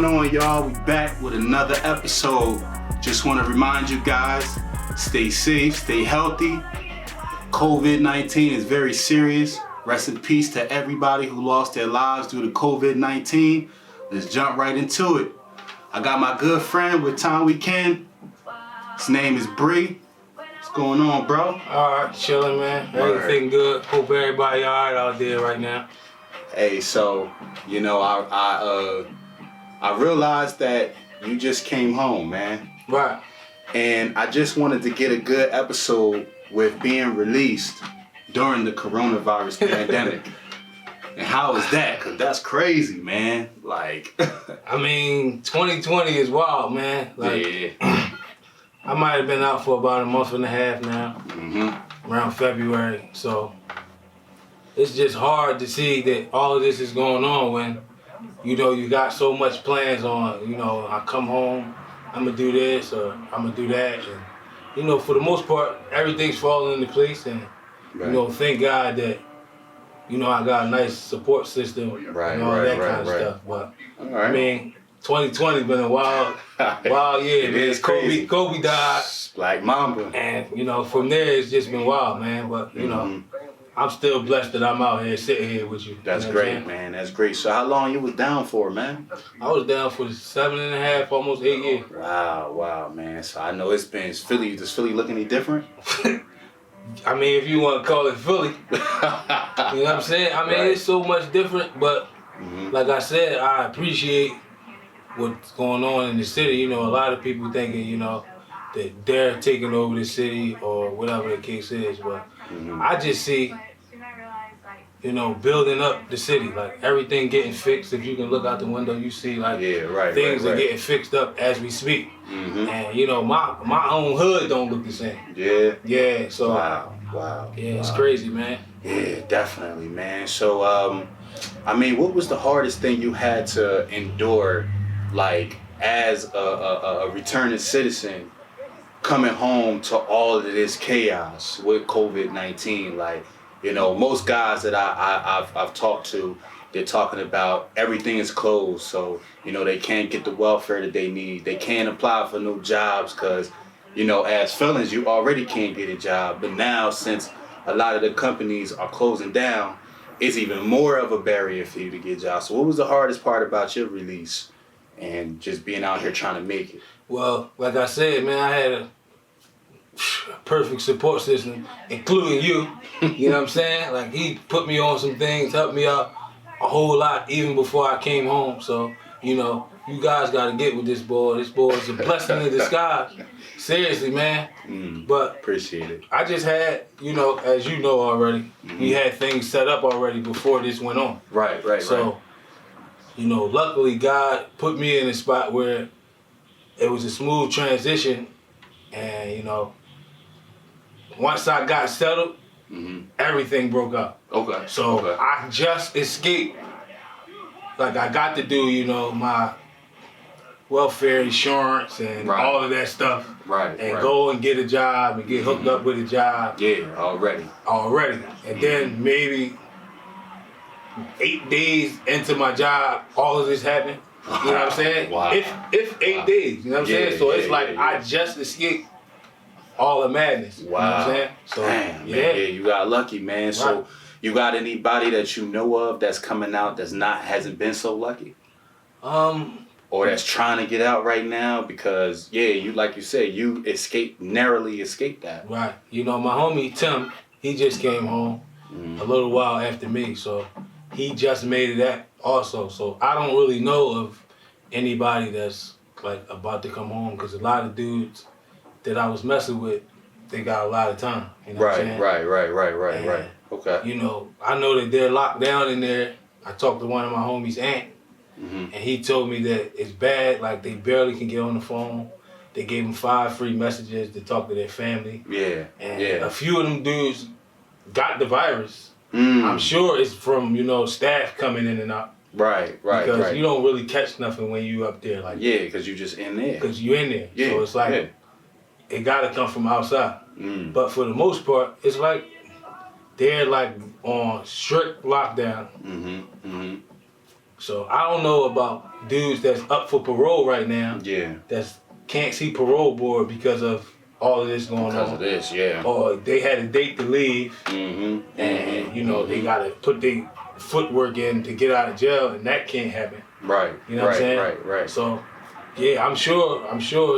going on, y'all? We back with another episode. Just want to remind you guys, stay safe, stay healthy. COVID-19 is very serious. Rest in peace to everybody who lost their lives due to COVID-19. Let's jump right into it. I got my good friend with time we can. His name is Bree. What's going on, bro? Alright, chilling, man. Everything good. Hope everybody alright out there right now. Hey, so, you know, I realized that you just came home, man. Right. And I just wanted to get a good episode with being released during the coronavirus pandemic. And how is that? Because that's crazy, man. Like, I mean, 2020 is wild, man. Like, yeah. I might have been out for about a month and a half now, around February. So it's just hard to see that all of this is going on when, you know, you got so much plans on. You know, I come home, I'm going to do this or I'm going to do that. And, you know, for the most part, everything's falling into place. And, you know, thank God that, you know, I got a nice support system and all that kind of stuff. But, I mean, 2020 been a wild year. It is crazy. Kobe died. Like Mamba. And, you know, from there, it's just been wild, man. But, you know, I'm still blessed that I'm out here sitting here with you. That's great, man. That's great. So how long you was down for, man? I was down for 7.5, almost 8 years. Wow, man. So I know it's been Philly. Does Philly look any different? I mean, if you want to call it Philly. You know what I'm saying? I mean, it's so much different, but like I said, I appreciate what's going on in the city. You know, a lot of people thinking, you know, that they're taking over the city or whatever the case is, but I just see, you know, building up the city, like everything getting fixed. If you can look out the window, you see like things are getting fixed up as we speak. And you know, my own hood don't look the same. Yeah. So Wow. Yeah, it's crazy, man. Yeah, definitely, man. So I mean, what was the hardest thing you had to endure, like as a returning citizen, coming home to all of this chaos with COVID-19? Like, you know, most guys that I've talked to, they're talking about everything is closed, so, you know, they can't get the welfare that they need. They can't apply for no jobs because, you know, as felons, you already can't get a job. But now, since a lot of the companies are closing down, it's even more of a barrier for you to get jobs. So what was the hardest part about your release and just being out here trying to make it? Well, like I said, man, I had a perfect support system, including you. You know what I'm saying? Like, he put me on some things, helped me out a whole lot even before I came home. So, you know, you guys got to get with this boy. This boy is a blessing in disguise. Seriously, man. But appreciate it. I just had, you know, as you know already, we had things set up already before this went on. Right. So, you know, luckily God put me in a spot where it was a smooth transition. And, you know, once I got settled, everything broke up. Okay. So I just escaped. Like, I got to do, you know, my welfare insurance and all of that stuff. And go and get a job and get hooked up with a job. Yeah, already. And then maybe 8 days into my job, all of this happened. You know what I'm saying? Wow. If 8 days, you know what I'm saying? So it's like I just escaped all the madness. You know what I'm saying? So, damn, man, you got lucky, man. So you got anybody that you know of that's coming out that's hasn't been so lucky? Or that's trying to get out right now because, you like you said, you narrowly escaped that. Right. You know, my homie Tim, he just came home a little while after me, so he just made it out also. So I don't really know of anybody that's like about to come home because a lot of dudes that I was messing with, they got a lot of time. You know what I'm saying? Right. Okay. You know, I know that they're locked down in there. I talked to one of my homies' aunt, and he told me that it's bad, like they barely can get on the phone. They gave them 5 free messages to talk to their family. And a few of them dudes got the virus. I'm sure it's from, you know, staff coming in and out. Right. Because you don't really catch nothing when you up there. Like because you just in there. Because you in there. So it's like, it got to come from outside. But for the most part, it's like they're like on strict lockdown. So I don't know about dudes that's up for parole right now. Yeah. That's can't see parole board because of all of this going on. Because of this, yeah. Or they had a date to leave, Mm-hmm. and you know they gotta put their footwork in to get out of jail, and that can't happen. Right. You know what I'm saying? Right. So, yeah, I'm sure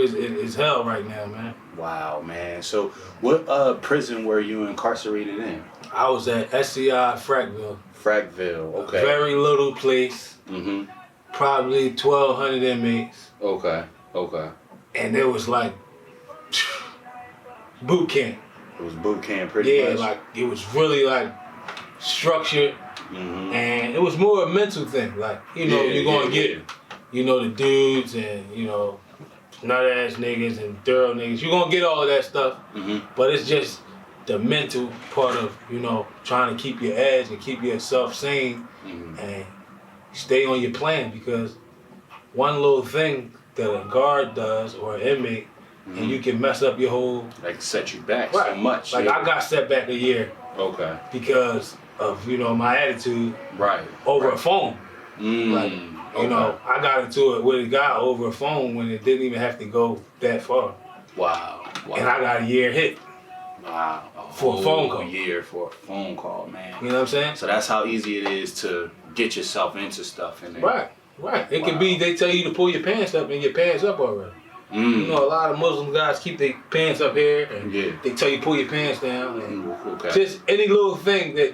it's hell right now, man. Wow, man. So, what prison were you incarcerated in? I was at SCI Frackville. Frackville. Okay. Very little place. Mm-hmm. Probably 1,200 inmates. Okay. And it was like boot camp. It was boot camp, pretty much. Yeah, like it was really like structured, and it was more a mental thing. Like you're gonna get, the dudes and nut ass niggas and thorough niggas. You're gonna get all of that stuff, but it's just the mental part of trying to keep your edge and keep yourself sane and stay on your plan, because one little thing that a guard does or an inmate, and you can mess up your whole... Like set you back so much. Like I got set back a year. Okay. Because of, my attitude. Right. Over a phone. Like, I got into it with a guy over a phone when it didn't even have to go that far. Wow. And I got a year hit. Wow. For a phone call. A year for a phone call, man. You know what I'm saying? So that's how easy it is to get yourself into stuff. And then, Right. It could be they tell you to pull your pants up and your pants up already. A lot of Muslim guys keep their pants up here and they tell you pull your pants down. And just any little thing that,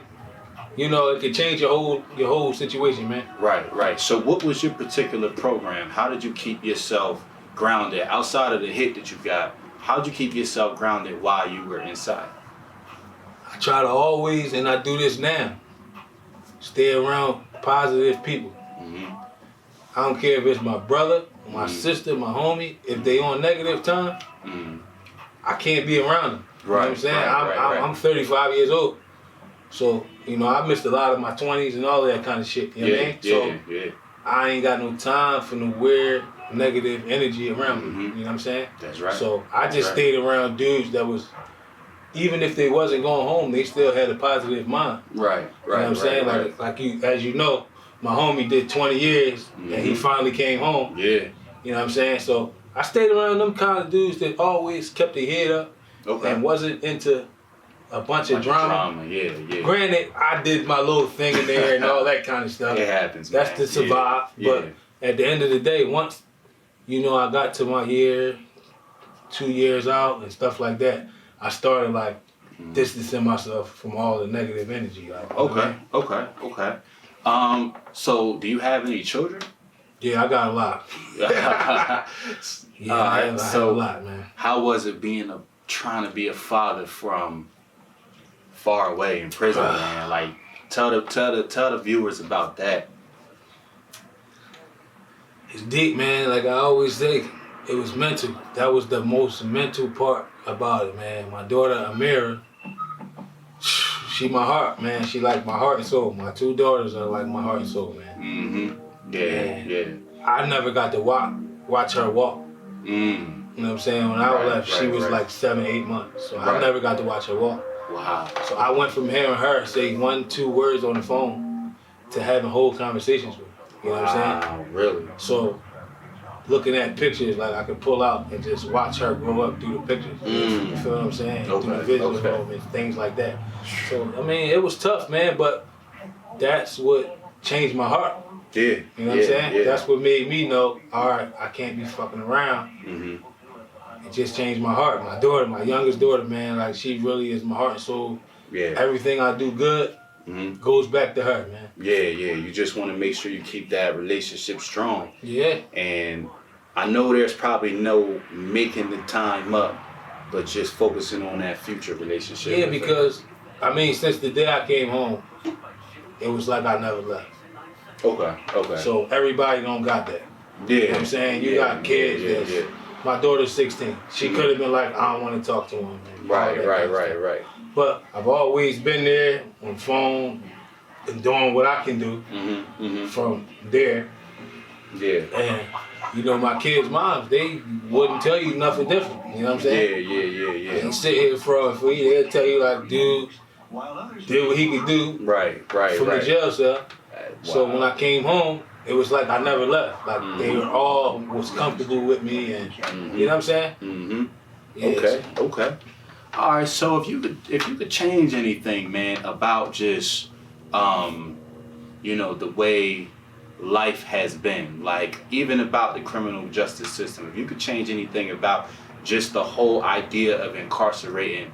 it could change your whole situation, man. Right. So what was your particular program? How did you keep yourself grounded? Outside of the hit that you got, how did you keep yourself grounded while you were inside? I try to always, and I do this now, stay around positive people. I don't care if it's my brother, my sister, my homie. If they on negative time, I can't be around them. You know what I'm saying? I'm 35 years old. So, I missed a lot of my 20s and all of that kind of shit. You know what I mean? So, I ain't got no time for no weird, negative energy around me. You know what I'm saying? That's right. So, I just stayed around dudes that was, even if they wasn't going home, they still had a positive mind. Right. You know what I'm saying? Like you, as you know, my homie did 20 years and he finally came home. Yeah. You know what I'm saying? So I stayed around them kind of dudes that always kept their head up and wasn't into a bunch of drama. Yeah. Granted, I did my little thing in there and all that kind of stuff. It happens, That's man. to survive. But at the end of the day, once, I got to my year, 2 years out and stuff like that, I started like distancing myself from all the negative energy. Like, Okay. So do you have any children? Yeah, I got a lot. I have a lot, man. How was it trying to be a father from far away in prison, man? Like, tell the viewers about that. It's deep, man. Like I always say, it was mental. That was the most mental part about it, man. My daughter Amira, she my heart, man. She like my heart and soul. My two daughters are like my heart and soul, man. Yeah. I never got to watch her walk. You know what I'm saying? When I left, she was like 7, 8 months. So I never got to watch her walk. Wow. So I went from hearing her say 1, 2 words on the phone to having whole conversations with her. You know what I'm saying? Wow, really? So looking at pictures, like I could pull out and just watch her grow up through the pictures. You feel what I'm saying? Through the visual moments, things like that. So, I mean, it was tough, man, but that's what changed my heart. Yeah. You know what I'm saying? Yeah. That's what made me know, all right, I can't be fucking around. It just changed my heart. My daughter, my youngest daughter, man, like she really is my heart and soul. Yeah. Everything I do good goes back to her, man. Yeah. You just want to make sure you keep that relationship strong. Yeah. And I know there's probably no making the time up, but just focusing on that future relationship. Yeah, because, I mean, since the day I came home, it was like I never left. Okay. So everybody don't got that. Yeah. You know what I'm saying? You got kids that's... My daughter's 16. She could have been like, I don't want to talk to him. Right. But I've always been there on the phone and doing what I can do from there. Yeah. And, my kids' moms, they wouldn't tell you nothing different. You know what I'm saying? Yeah. They sit here for you. They'll tell you, like, dude did what he could do from the jail cell. Wow. So when I came home, it was like I never left. Like they were all was comfortable with me, and you know what I'm saying? Mm-hmm. Yeah, Okay. All right. So if you could change anything, man, about just the way life has been, like even about the criminal justice system, if you could change anything about just the whole idea of incarcerating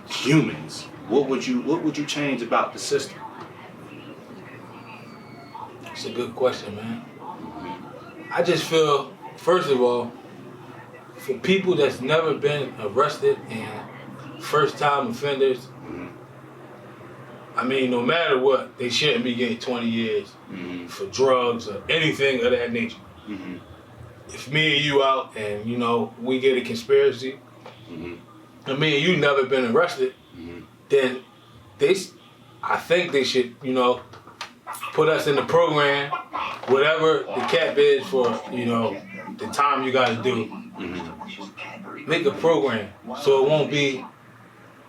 humans, what would you change about the system? it's a good question, man. I just feel, first of all, for people that's never been arrested and first-time offenders, I mean, no matter what, they shouldn't be getting 20 years for drugs or anything of that nature. If me and you out and, we get a conspiracy, and me and you never been arrested, then I think they should, put us in the program, whatever the cap is for, the time you gotta do. Make a program so it won't be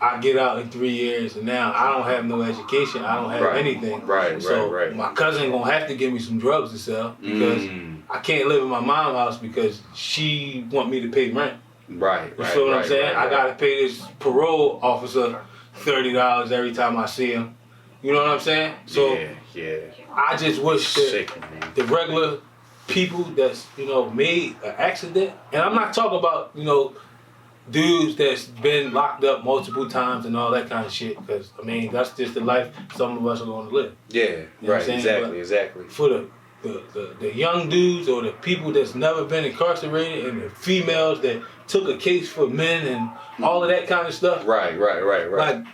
I get out in 3 years and now I don't have no education, I don't have anything. So my cousin gonna have to give me some drugs to sell because I can't live in my mom's house because she want me to pay rent. You feel what I'm saying? I gotta pay this parole officer $30 every time I see him. You know what I'm saying? So I just wish that the regular people that's, made an accident, and I'm not talking about, dudes that's been locked up multiple times and all that kind of shit, because, that's just the life some of us are going to live. You know Exactly. For the young dudes or the people that's never been incarcerated and the females that took a case for men and all of that kind of stuff. Right. Like,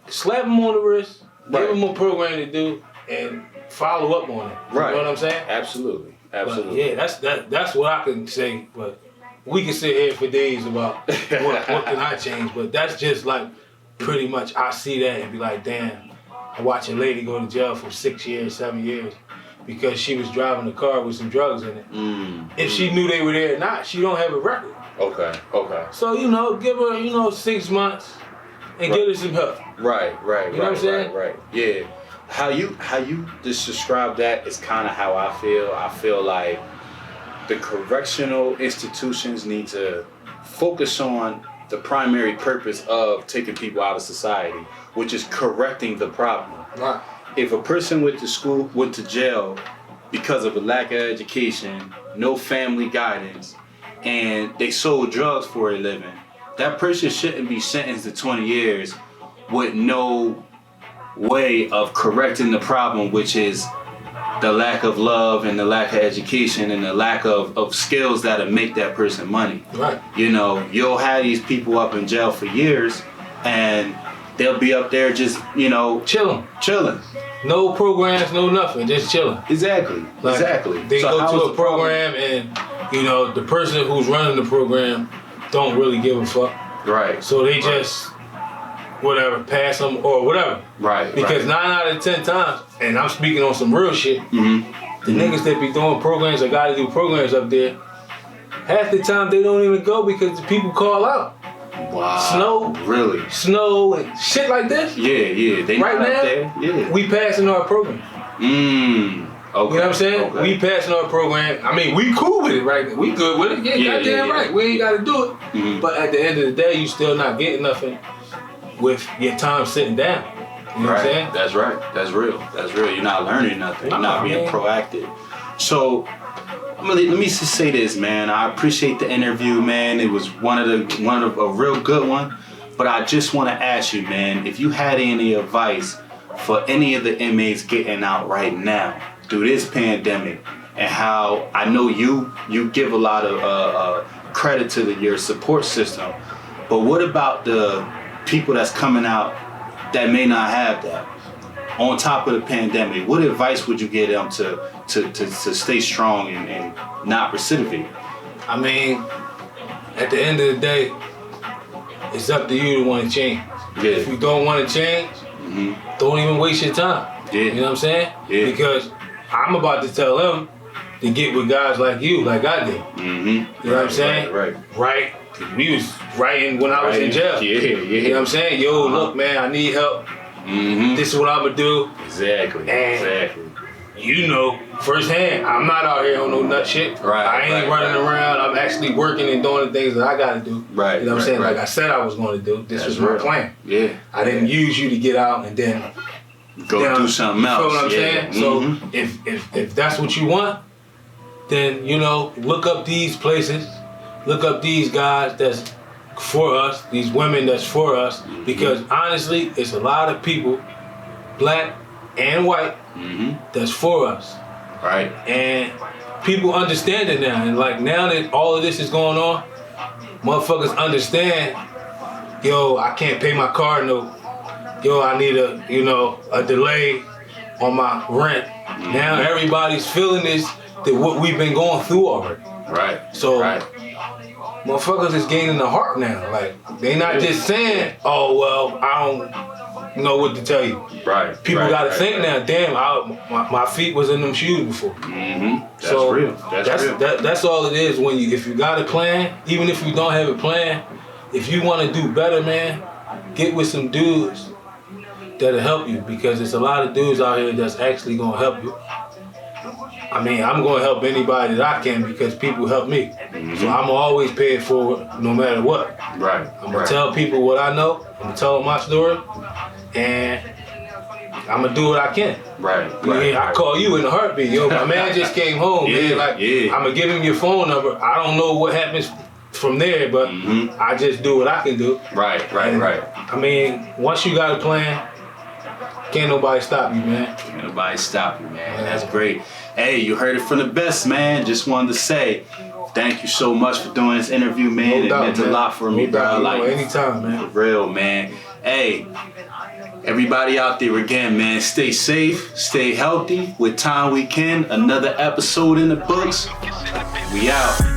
slap them on the wrist, give them a program to do, and follow up on it. You know what I'm saying? Absolutely. But yeah, that's what I can say. But we can sit here for days about what can I change. But that's just like pretty much I see that and be like, damn, I watch a lady go to jail for 6 years, 7 years because she was driving a car with some drugs in it. If she knew they were there or not, she don't have a record. Okay. So give her 6 months and get her some help. Right. You know what I'm saying? Right. Yeah. How you just describe that is kind of how I feel. I feel like the correctional institutions need to focus on the primary purpose of taking people out of society, which is correcting the problem. Right. If a person went to jail because of a lack of education, no family guidance, and they sold drugs for a living, that person shouldn't be sentenced to 20 years with no way of correcting the problem, which is the lack of love and the lack of education and the lack of skills that'll make that person money. Right. You'll have these people up in jail for years and they'll be up there just, chilling. No programs, no nothing, just chilling. Exactly. They go to a program and, the person who's running the program don't really give a fuck. Right. So they just whatever, pass them or whatever. Right. Because 9 out of 10 times, and I'm speaking on some real shit, the niggas that be doing programs or gotta do programs up there, half the time they don't even go because the people call out. Wow. Snow and shit like this. Yeah. They right not now, up there. Yeah. We passing our program. Okay. You know what I'm saying? Okay. We passing our program. We cool with it, right? We good with it. Yeah, goddamn right. We ain't gotta do it. But at the end of the day, you still not getting nothing with your time sitting down. You know what I'm saying? That's right. That's real. You're not learning nothing. You're not being proactive. So let me just say this, man. I appreciate the interview, man. It was one of a real good one. But I just want to ask you, man, if you had any advice for any of the inmates getting out right now through this pandemic, and how I know you give a lot of credit to your support system, but what about the people that's coming out that may not have that? On top of the pandemic, what advice would you give them to stay strong and not recidivate? At the end of the day, it's up to you to want to change. Yeah. If you don't want to change, don't even waste your time. Yeah. You know what I'm saying? Yeah. Because I'm about to tell them to get with guys like you, like I did. You know what I'm saying? Right. We was writing when I was in jail. Yeah. You know what I'm saying? Yo, look, man, I need help. This is what I'm gonna do. Exactly. you know firsthand, I'm not out here on no nut shit. Right. I ain't running around. I'm actually working and doing the things that I gotta do. Right. You know what I'm saying? Like I said I was going to do. This was my plan. Yeah. I didn't use you to get out and then go do something else. You know what I'm saying? Mm-hmm. So if that's what you want, then you know, look up these places, look up these guys that's for us, these women that's for us, because honestly, it's a lot of people, black and white, that's for us. Right. And people understand it now. And like now that all of this is going on, motherfuckers understand, yo, I can't pay my car note. Yo, I need a delay on my rent. Now everybody's feeling this, that what we've been going through already. Right. So motherfuckers is gaining the heart now. Like they not just saying, "Oh well, I don't know what to tell you." Right. People got to think now. Damn, my feet was in them shoes before. That's so real. That's real. That's all it is. When if you got a plan, even if you don't have a plan, if you want to do better, man, get with some dudes that'll help you, because there's a lot of dudes out here that's actually gonna help you. I mean, I'm gonna help anybody that I can because people help me. So I'm always pay it forward no matter what. Right. I'm gonna tell people what I know. I'm gonna tell them my story, and I'm gonna do what I can. Right. I call you in a heartbeat. Yo, my man just came home, man. Like, I'm gonna give him your phone number. I don't know what happens from there, but I just do what I can do. Right. I mean, once you got a plan, can't nobody stop you, man. Can't nobody stop you, man. That's great. Hey, you heard it from the best, man. Just wanted to say thank you so much for doing this interview, man. No doubt, it meant a lot for me, bro. Like, anytime, man. For real, man. Hey, everybody out there again, man. Stay safe, stay healthy. With time we can. Another episode in the books. We out.